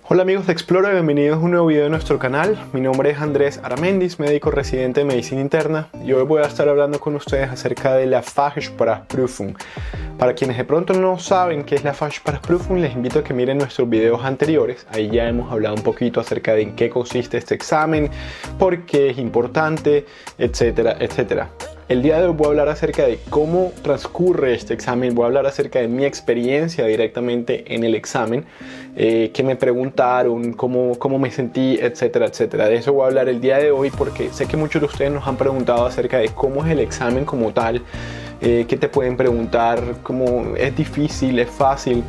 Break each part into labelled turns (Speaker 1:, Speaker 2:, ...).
Speaker 1: Hola amigos de Explora, bienvenidos a un nuevo video de nuestro canal. Mi nombre es Andrés Aramendi, médico residente de medicina interna, y hoy voy a estar hablando con ustedes acerca de la Fachsprachprüfung. Para quienes de pronto no saben qué es la Fachsprachprüfung, les invito a que miren nuestros videos anteriores. Ahí ya hemos hablado un poquito acerca de en qué consiste este examen, por qué es importante, etcétera, etcétera. El día de hoy voy a hablar acerca de cómo transcurre este examen, voy a hablar acerca de mi experiencia directamente en el examen, qué me preguntaron, cómo me sentí, etcétera, etcétera. De eso voy a hablar el día de hoy porque sé que muchos de ustedes nos han preguntado acerca de cómo es el examen como tal, qué te pueden preguntar, cómo es difícil, es fácil.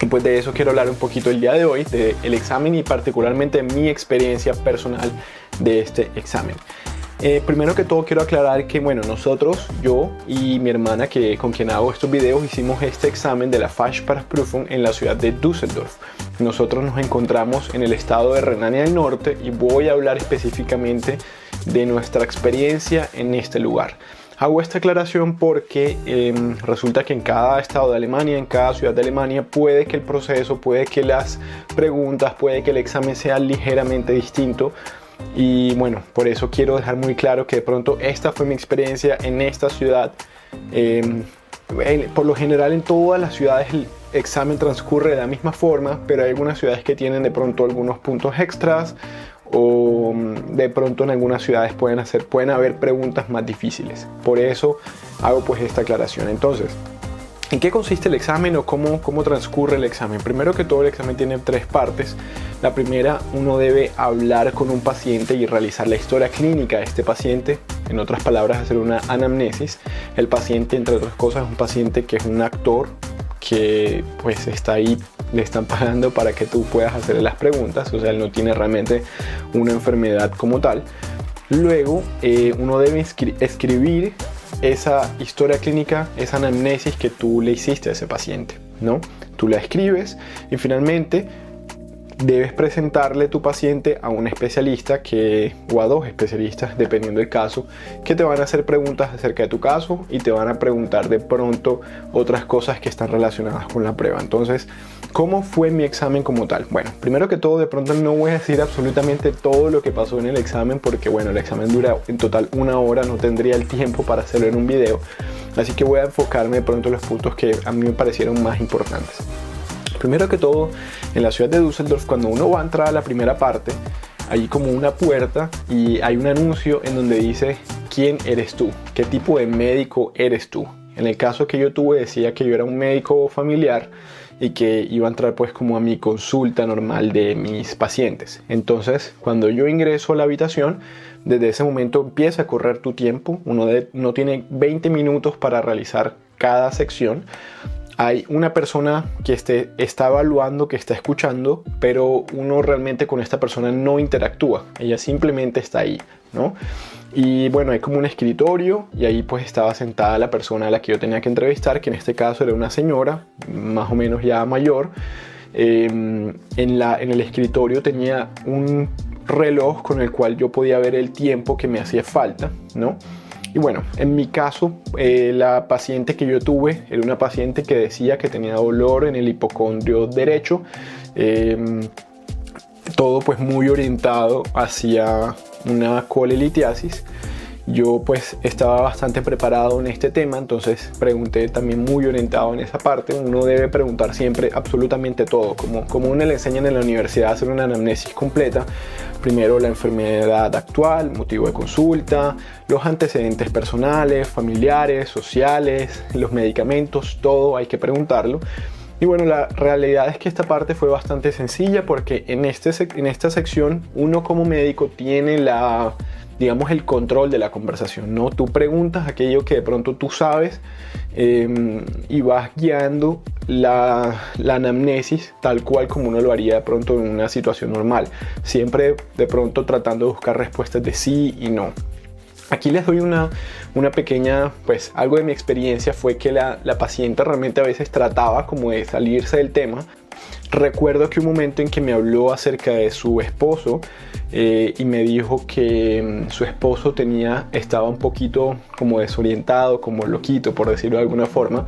Speaker 1: Y pues de eso quiero hablar un poquito el día de hoy, del examen y particularmente mi experiencia personal de este examen. Primero que todo quiero aclarar que nosotros, yo y mi hermana con quien hago estos videos, hicimos este examen de la Fachsprachprüfung en la ciudad de Düsseldorf. Nosotros nos encontramos en el estado de Renania del Norte y voy a hablar específicamente de nuestra experiencia en este lugar. Hago esta aclaración porque resulta que en cada estado de Alemania, en cada ciudad de Alemania, puede que el proceso, puede que las preguntas, puede que el examen sea ligeramente distinto. Y bueno, por eso quiero dejar muy claro que de pronto esta fue mi experiencia en esta ciudad. Por lo general en todas las ciudades el examen transcurre de la misma forma, pero hay algunas ciudades que tienen de pronto algunos puntos extras, o de pronto en algunas ciudades pueden haber preguntas más difíciles. Por eso hago pues esta aclaración. Entonces, ¿en qué consiste el examen o cómo transcurre el examen? Primero que todo, el examen tiene tres partes. La primera, uno debe hablar con un paciente y realizar la historia clínica de este paciente. En otras palabras, hacer una anamnesis. El paciente, entre otras cosas, es un paciente que es un actor que pues está ahí, le están pagando para que tú puedas hacerle las preguntas. O sea, él no tiene realmente una enfermedad como tal. Luego, uno debe escribir esa historia clínica, esa anamnesis que tú le hiciste a ese paciente, ¿no? Tú la escribes y finalmente debes presentarle tu paciente a un especialista o a dos especialistas, dependiendo del caso, que te van a hacer preguntas acerca de tu caso y te van a preguntar de pronto otras cosas que están relacionadas con la prueba. Entonces, ¿cómo fue mi examen como tal? Bueno, primero que todo, de pronto no voy a decir absolutamente todo lo que pasó en el examen porque el examen dura en total 1 hora, no tendría el tiempo para hacerlo en un video, así que voy a enfocarme de pronto en los puntos que a mí me parecieron más importantes. Primero que todo, en la ciudad de Düsseldorf, cuando uno va a entrar a la primera parte, hay como una puerta y hay un anuncio en donde dice ¿quién eres tú? ¿Qué tipo de médico eres tú? En el caso que yo tuve decía que yo era un médico familiar y que iba a entrar pues como a mi consulta normal de mis pacientes. Entonces, cuando yo ingreso a la habitación, desde ese momento empieza a correr tu tiempo. Uno tiene 20 minutos para realizar cada sección. Hay una persona que está evaluando, que está escuchando, pero uno realmente con esta persona no interactúa. Ella simplemente está ahí, ¿no? Y bueno, hay como un escritorio y ahí pues estaba sentada la persona a la que yo tenía que entrevistar, que en este caso era una señora, más o menos ya mayor. En el escritorio tenía un reloj con el cual yo podía ver el tiempo que me hacía falta, ¿no? Y bueno, en mi caso, la paciente que yo tuve era una paciente que decía que tenía dolor en el hipocondrio derecho, todo pues muy orientado hacia una colelitiasis. Yo pues estaba bastante preparado en este tema, entonces pregunté también muy orientado en esa parte. Uno debe preguntar siempre absolutamente todo, como uno le enseñan en la universidad a hacer una anamnesis completa. Primero la enfermedad actual, motivo de consulta, los antecedentes personales, familiares, sociales, los medicamentos, todo hay que preguntarlo. Y bueno, la realidad es que esta parte fue bastante sencilla porque en esta sección uno como médico tiene el control de la conversación, ¿no? Tú preguntas aquello que de pronto tú sabes y vas guiando la anamnesis tal cual como uno lo haría de pronto en una situación normal, siempre de pronto tratando de buscar respuestas de sí y no. Aquí les doy una pequeña, pues algo de mi experiencia fue que la paciente realmente a veces trataba como de salirse del tema. Recuerdo que un momento en que me habló acerca de su esposo y me dijo que su esposo estaba un poquito como desorientado, como loquito, por decirlo de alguna forma.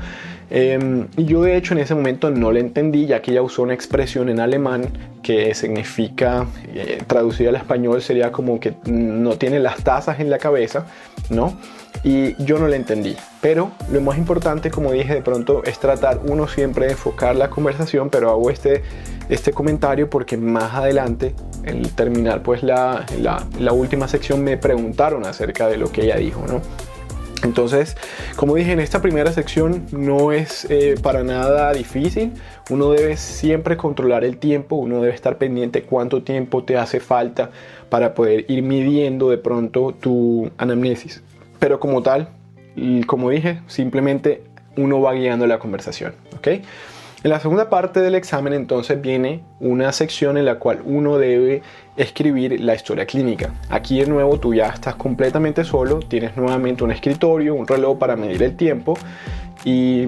Speaker 1: Y yo de hecho en ese momento no le entendí, ya que ella usó una expresión en alemán que significa, traducido al español, sería como que no tiene las tazas en la cabeza, ¿no? Y yo no le entendí. Pero lo más importante, como dije, de pronto es tratar uno siempre de enfocar la conversación, pero hago este comentario porque más adelante, al terminar pues la última sección, me preguntaron acerca de lo que ella dijo, ¿no? Entonces, como dije, en esta primera sección no es para nada difícil. Uno debe siempre controlar el tiempo, uno debe estar pendiente cuánto tiempo te hace falta para poder ir midiendo de pronto tu anamnesis. Pero como tal, como dije, simplemente uno va guiando la conversación, ¿ok? En la segunda parte del examen entonces viene una sección en la cual uno debe escribir la historia clínica. Aquí de nuevo tú ya estás completamente solo, tienes nuevamente un escritorio, un reloj para medir el tiempo y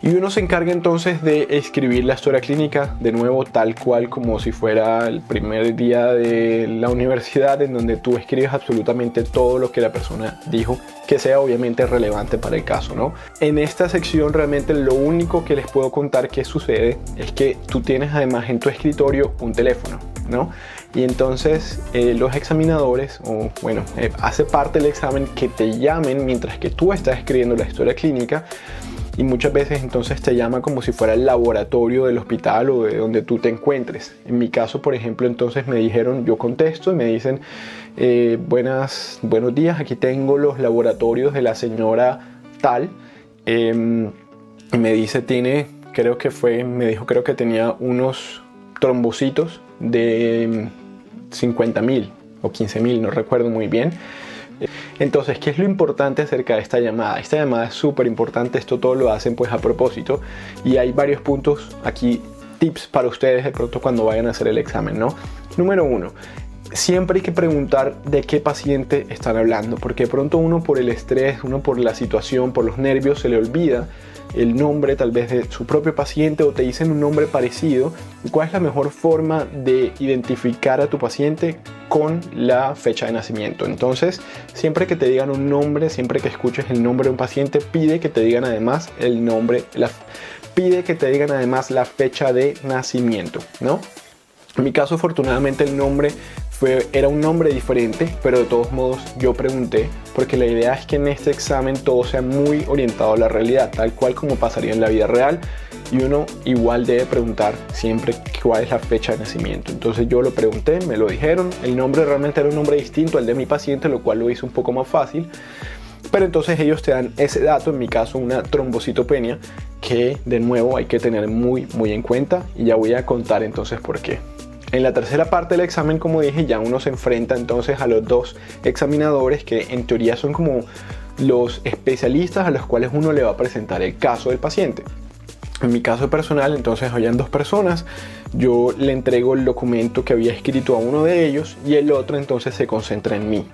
Speaker 1: uno se encarga entonces de escribir la historia clínica de nuevo tal cual como si fuera el primer día de la universidad, en donde tú escribes absolutamente todo lo que la persona dijo, que sea obviamente relevante para el caso, ¿no? En esta sección realmente lo único que les puedo contar que sucede es que tú tienes además en tu escritorio un teléfono, ¿no? Y entonces los examinadores, hace parte del examen que te llamen mientras que tú estás escribiendo la historia clínica. Y muchas veces entonces te llama como si fuera el laboratorio del hospital o de donde tú te encuentres. En mi caso, por ejemplo, entonces me dijeron, yo contesto y me dicen, buenos días, aquí tengo los laboratorios de la señora tal. Y me dice, creo que tenía unos trombocitos de 50.000 o 15.000, no recuerdo muy bien. Entonces, ¿qué es lo importante acerca de esta llamada? Esta llamada es súper importante, esto todo lo hacen pues a propósito y hay varios puntos aquí, tips para ustedes de pronto cuando vayan a hacer el examen, ¿no? Número 1, siempre hay que preguntar de qué paciente están hablando, porque de pronto uno por el estrés, uno por la situación, por los nervios, se le olvida el nombre tal vez de su propio paciente o te dicen un nombre parecido. ¿Cuál es la mejor forma de identificar a tu paciente? Con la fecha de nacimiento. Entonces, siempre que te digan un nombre, siempre que escuches el nombre de un paciente, pide que te digan además el nombre, pide que te digan además la fecha de nacimiento, ¿no? En mi caso, afortunadamente, el nombre era un nombre diferente, pero de todos modos yo pregunté, porque la idea es que en este examen todo sea muy orientado a la realidad, tal cual como pasaría en la vida real, y uno igual debe preguntar siempre cuál es la fecha de nacimiento. Entonces yo lo pregunté, me lo dijeron, el nombre realmente era un nombre distinto al de mi paciente, lo cual lo hizo un poco más fácil, pero entonces ellos te dan ese dato, en mi caso una trombocitopenia, que de nuevo hay que tener muy en cuenta, y ya voy a contar entonces por qué. En la tercera parte del examen, como dije, ya uno se enfrenta entonces a los dos examinadores que en teoría son como los especialistas a los cuales uno le va a presentar el caso del paciente. En mi caso personal, entonces habían dos personas, yo le entrego el documento que había escrito a uno de ellos y el otro entonces se concentra en mí.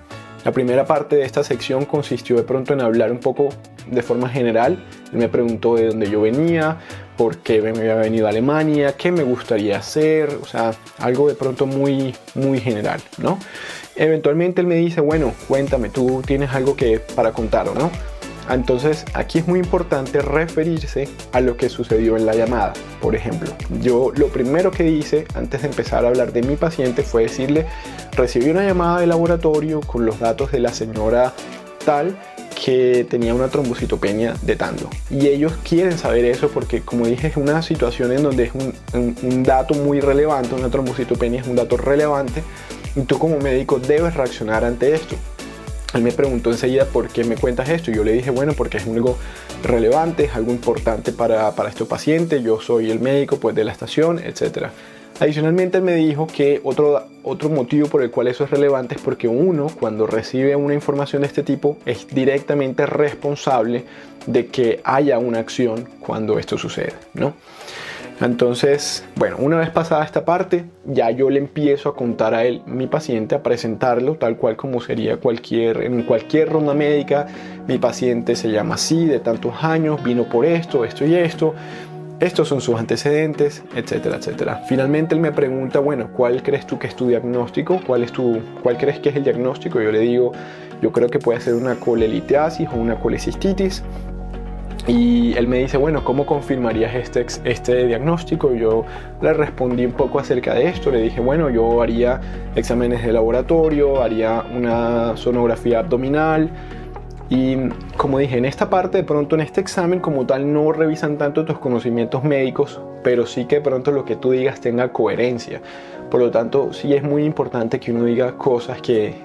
Speaker 1: La primera parte de esta sección consistió de pronto en hablar un poco de forma general. Él me preguntó de dónde yo venía, por qué me había venido a Alemania, qué me gustaría hacer, o sea, algo de pronto muy general, ¿no? Eventualmente él me dice, bueno, cuéntame, tú tienes algo para contar, ¿o no? Entonces aquí es muy importante referirse a lo que sucedió en la llamada. Por ejemplo, yo lo primero que hice antes de empezar a hablar de mi paciente fue decirle, recibí una llamada de laboratorio con los datos de la señora tal que tenía una trombocitopenia de tanto, y ellos quieren saber eso porque, como dije, es una situación en donde es un dato muy relevante. Una trombocitopenia es un dato relevante y tú como médico debes reaccionar ante esto. Él me preguntó enseguida por qué me cuentas esto y yo le dije, bueno, porque es algo relevante, es algo importante para este paciente, yo soy el médico pues de la estación, etc. Adicionalmente él me dijo que otro motivo por el cual eso es relevante es porque uno, cuando recibe una información de este tipo, es directamente responsable de que haya una acción cuando esto sucede, ¿no? Entonces, bueno, una vez pasada esta parte, ya yo le empiezo a contar a él, mi paciente, a presentarlo tal cual como sería en cualquier ronda médica. Mi paciente se llama así, de tantos años, vino por esto y esto. Estos son sus antecedentes, etcétera, etcétera. Finalmente él me pregunta, bueno, ¿cuál crees tú que es tu diagnóstico? ¿Cuál crees que es el diagnóstico? Yo le digo, yo creo que puede ser una colelitiasis o una colecistitis. Y él me dice, bueno, ¿cómo confirmarías este diagnóstico? Yo le respondí un poco acerca de esto. Le dije, bueno, yo haría exámenes de laboratorio, haría una sonografía abdominal. Y como dije, en esta parte, de pronto en este examen como tal no revisan tanto tus conocimientos médicos, pero sí que de pronto lo que tú digas tenga coherencia. Por lo tanto, sí es muy importante que uno diga cosas que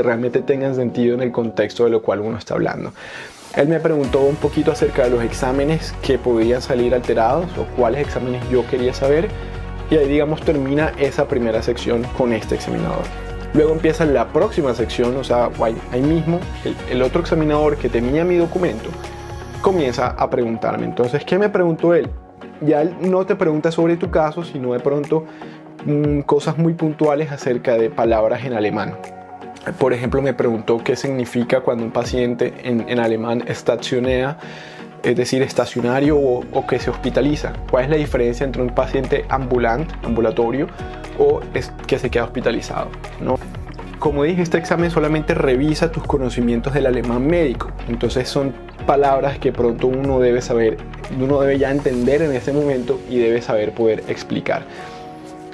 Speaker 1: realmente tengan sentido en el contexto de lo cual uno está hablando. Él me preguntó un poquito acerca de los exámenes que podían salir alterados o cuáles exámenes yo quería saber, y ahí, digamos, termina esa primera sección con este examinador. Luego empieza la próxima sección, o sea, ahí mismo el otro examinador que tenía mi documento comienza a preguntarme. Entonces, ¿qué me preguntó él? Ya él no te pregunta sobre tu caso, sino de pronto cosas muy puntuales acerca de palabras en alemán. Por ejemplo, me preguntó qué significa cuando un paciente en alemán estacionea, es decir, estacionario o que se hospitaliza. ¿Cuál es la diferencia entre un paciente ambulatorio o que se queda hospitalizado, ¿no? Como dije, este examen solamente revisa tus conocimientos del alemán médico. Entonces son palabras que pronto uno debe saber, uno debe ya entender en ese momento y debe saber poder explicar.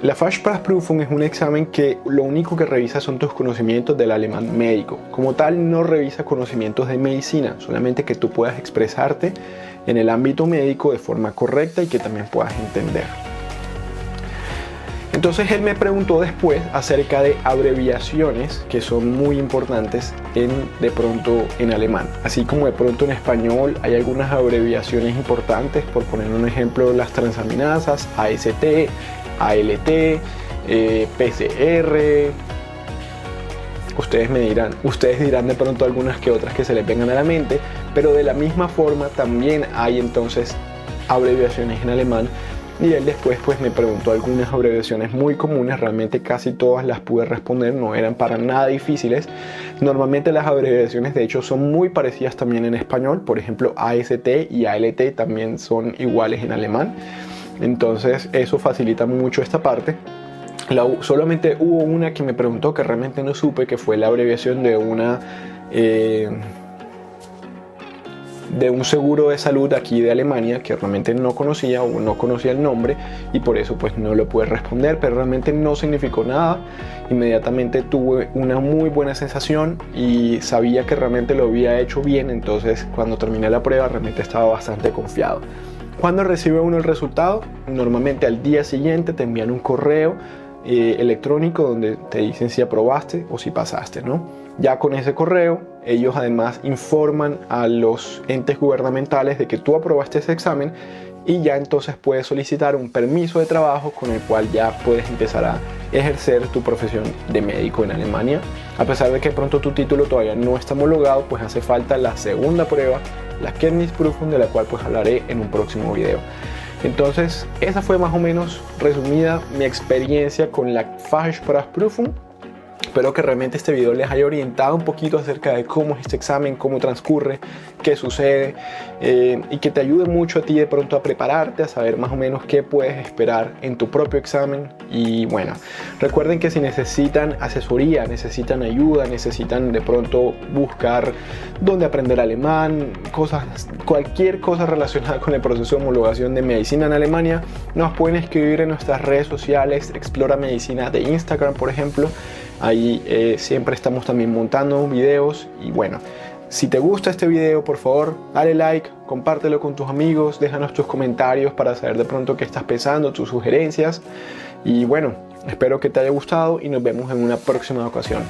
Speaker 1: La Fachsprachprüfung es un examen que lo único que revisa son tus conocimientos del alemán médico. Como tal, no revisa conocimientos de medicina, solamente que tú puedas expresarte en el ámbito médico de forma correcta y que también puedas entender. Entonces él me preguntó después acerca de abreviaciones que son muy importantes de pronto en alemán. Así como de pronto en español hay algunas abreviaciones importantes, por poner un ejemplo, las transaminasas, AST, ALT, PCR. Ustedes dirán de pronto algunas que otras que se les vengan a la mente, pero de la misma forma también hay entonces abreviaciones en alemán. Y él después pues me preguntó algunas abreviaciones muy comunes, realmente casi todas las pude responder, no eran para nada difíciles. Normalmente las abreviaciones de hecho son muy parecidas también en español, por ejemplo AST y ALT también son iguales en alemán. Entonces eso facilita mucho esta parte. Solamente hubo una que me preguntó que realmente no supe, que fue la abreviación de un seguro de salud aquí de Alemania que realmente no conocía o no conocía el nombre, y por eso pues no lo pude responder, pero realmente no significó nada. Inmediatamente tuve una muy buena sensación y sabía que realmente lo había hecho bien, entonces cuando terminé la prueba realmente estaba bastante confiado. Cuando recibe uno el resultado, normalmente al día siguiente te envían un correo electrónico donde te dicen si aprobaste o si pasaste, ¿no? Ya con ese correo, ellos además informan a los entes gubernamentales de que tú aprobaste ese examen, y ya entonces puedes solicitar un permiso de trabajo con el cual ya puedes empezar a ejercer tu profesión de médico en Alemania. A pesar de que pronto tu título todavía no está homologado, pues hace falta la segunda prueba, la Kenntnisprüfung, de la cual pues hablaré en un próximo video. Entonces, esa fue más o menos resumida mi experiencia con la Fachsprachprüfung. Espero que realmente este video les haya orientado un poquito acerca de cómo es este examen, cómo transcurre, qué sucede, y que te ayude mucho a ti de pronto a prepararte, a saber más o menos qué puedes esperar en tu propio examen. Y bueno, recuerden que si necesitan asesoría, necesitan ayuda, necesitan de pronto buscar dónde aprender alemán, cualquier cosa relacionada con el proceso de homologación de medicina en Alemania, nos pueden escribir en nuestras redes sociales, Explora Medicina de Instagram, por ejemplo. Ahí siempre estamos también montando videos. Y bueno, si te gusta este video, por favor, dale like, compártelo con tus amigos, déjanos tus comentarios para saber de pronto qué estás pensando, tus sugerencias. Y bueno, espero que te haya gustado y nos vemos en una próxima ocasión.